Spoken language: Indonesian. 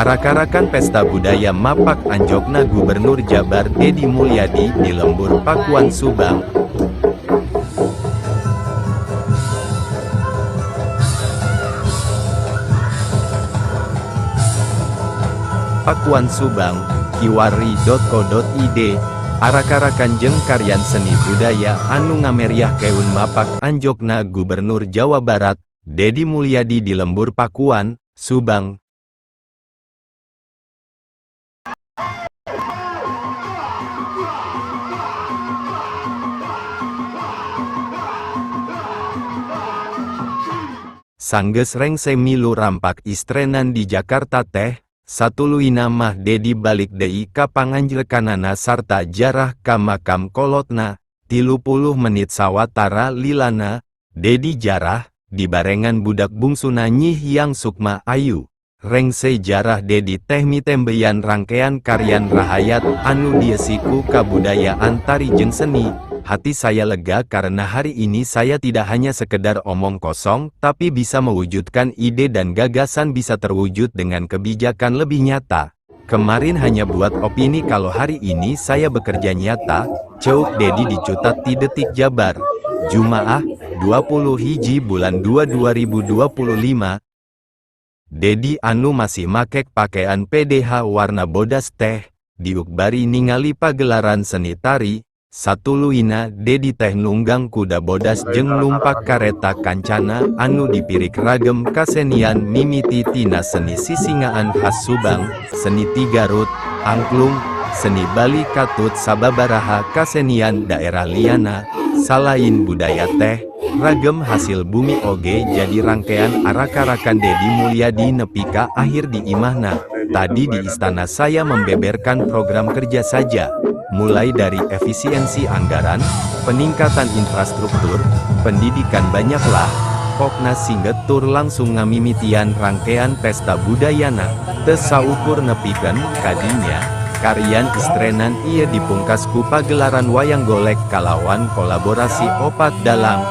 Arak-arakan Pesta Budaya Mapak Anjogna Gubernur Jabar Deddy Mulyadi di Lembur Pakuan Subang. Pakuan Subang, kiwari.co.id, arak-arakan jeung karyan seni budaya anu ngameriah keun Mapak Anjogna Gubernur Jawa Barat, Deddy Mulyadi di Lembur Pakuan, Subang. Sanggeus rengse milu rampak istrenan di Jakarta teh, satuluina mah Deddy balik deui ka panganjlekanana sarta jarah ka makam kolotna, 30 menit sawatara lilana, Deddy jarah, dibarengan budak bungsuna Nyi Hyang Sukma Ayu. Rengse jarah Deddy teh mitembeyan rangkean karyan rahayat anu diesiku kabudayaan tari jeung seni. Hati saya lega karena hari ini saya tidak hanya sekedar omong kosong, tapi bisa mewujudkan ide dan gagasan bisa terwujud dengan kebijakan lebih nyata. Kemarin hanya buat opini, kalau hari ini saya bekerja nyata, ceuk Deddy dicutat ti Detik Jabar. Jumaah, 21 bulan 2 2025. Deddy anu masih makek pakaian PDH warna bodas teh, diukbari ningali pagelaran seni tari. Satuluina Deddy teh nunggang kuda bodas jeung numpak kareta kancana anu dipirik ragem kasenian mimiti tina seni sisingaan khas Subang, seni Tigarut, Angklung, seni Bali Katut sababaraha kasenian daerah liana. Salain budaya teh, ragem hasil bumi oge jadi rangkean arak-arakan Deddy Mulyadi nepi ka akhir di imahna. Tadi di istana saya membeberkan program kerja saja, mulai dari efisiensi anggaran, peningkatan infrastruktur, pendidikan banyaklah. Pokna singgetur langsung ngamimitian rangkean pesta budayana, teu saukur nepikeun kadinya. Karyan istrenan ieu dipungkas ku pagelaran wayang golek kalawan kolaborasi opat dalang.